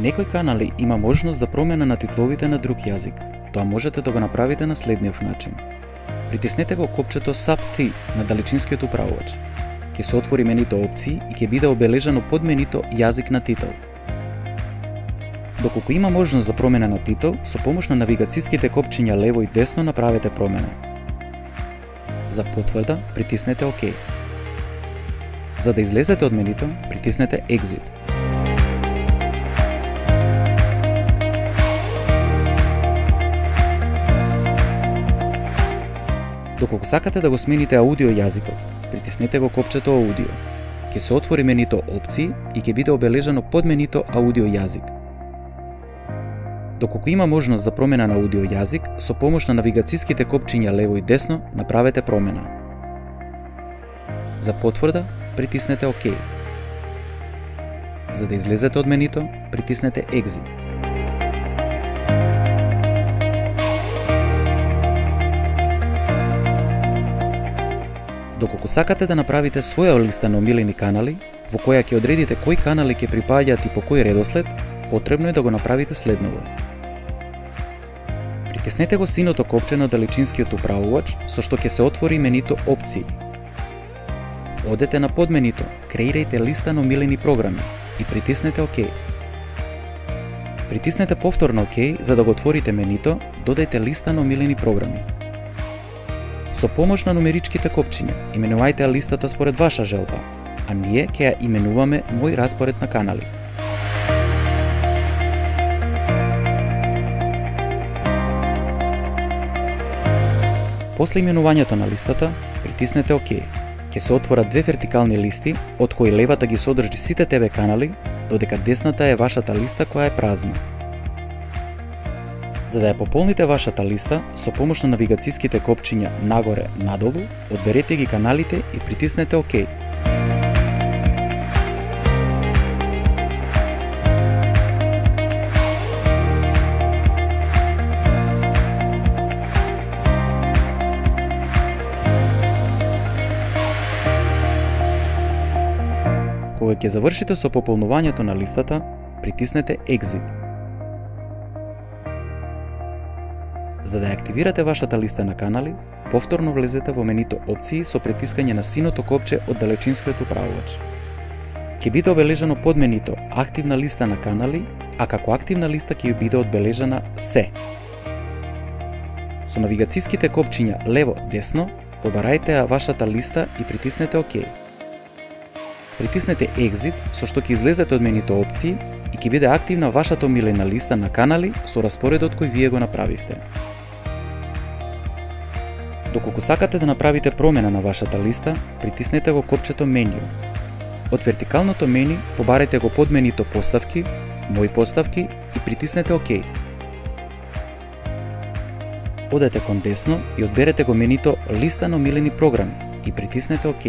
некои канали има можност за промена на титловите на друг јазик. Тоа можете да го направите на следниот начин. Притиснете го копчето Sub 3 на далечинскиот управувач. Ќе се отвори менито опции и ќе биде обележано под менито јазик на титул. Доколку има можност за промена на титул, со помош на навигацијските копчиња лево и десно направете промена. За потврда, притиснете ОК. За да излезете од менито, притиснете Exit. Доколку сакате да го смените аудио јазикот, притиснете го копчето Аудио. Ќе се отвори менито Опции и ќе биде обележано под менито Аудио јазик. Доколку има можност за промена на аудио јазик, со помош на навигацијските копчиња лево и десно направете промена. За потврда, притиснете ОК. За да излезете од менито, притиснете Exit. Доколку сакате да направите своја листа на омилени канали, во која ќе одредите кои канали ќе припаѓаат и по кој редослед, потребно е да го направите следново. Притиснете го синото копче на далечинскиот управувач, со што ќе се отвори менито Опции. Одете на подменито Креирајте листа на омилени програми и притиснете ОК. Притиснете повторно ОК за да го отворите менито Додајте листа на омилени програми. Со помош на нумеричките копчиња, именувајте ја листата според ваша желба, а ние ќе ја именуваме Мој распоред на канали. После именувањето на листата, притиснете ОК. Ќе се отворат две вертикални листи, од кои левата ги содржи сите ТВ канали, додека десната е вашата листа која е празна. За да ја пополните вашата листа, со помош на навигацијските копчиња нагоре-надолу, одберете ги каналите и притиснете ОК. Кога ќе завршите со пополнувањето на листата, притиснете Exit. За да ја активирате вашата листа на канали, повторно влезете во менито Опции со притискање на синото копче од далечинскиот управувач. Ќе биде обележано под менито Активна листа на канали, а како активна листа ќе ја биде одбележана Се. Со навигацијските копчиња лево-десно, побарајте ја вашата листа и притиснете ОК. Притиснете Exit, со што ќе излезете од менито Опции и ќе биде активна вашата омилена листа на канали со распоредот кој вие го направивте. Доколку сакате да направите промена на вашата листа, притиснете го копчето Меню. Од вертикалното меню побарајте го под менито Поставки, Мои поставки и притиснете ОК. Одете кон десно и одберете го менито Листа на омилени програми и притиснете ОК.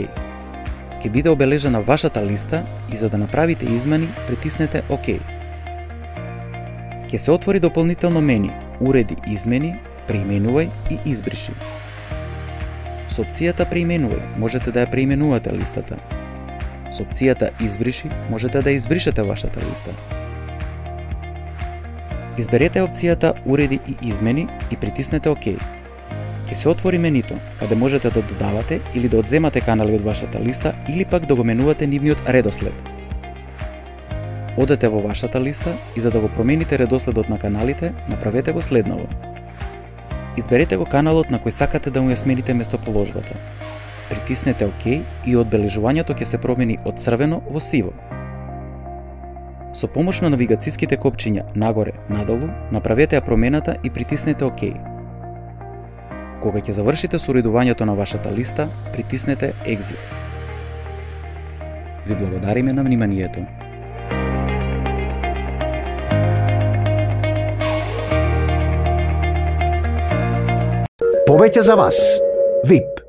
Ќе биде обележана вашата листа и за да направите измени, притиснете ОК. Ќе се отвори дополнително меню Уреди измени, преименувај и избриши. Со опцијата Преименувај можете да ја преименувате листата. Со опцијата Избриши можете да ја избришете вашата листа. Изберете опцијата Уреди и измени и притиснете ОК. Ќе се отвори менито, каде можете да додавате или да одземате канали од вашата листа или пак да го менувате нивниот редослед. Одете во вашата листа и за да го промените редоследот на каналите, направете го следново. Изберете го каналот на кој сакате да му ја смените местоположбата. Притиснете ОК и одбележувањето ќе се промени од црвено во сиво. Со помош на навигацијските копчиња нагоре-надолу, направете ја промената и притиснете ОК. Кога ќе завршите со уредувањето на вашата листа, притиснете Exit. Ви благодариме на вниманието. Повеќе за вас. VIP.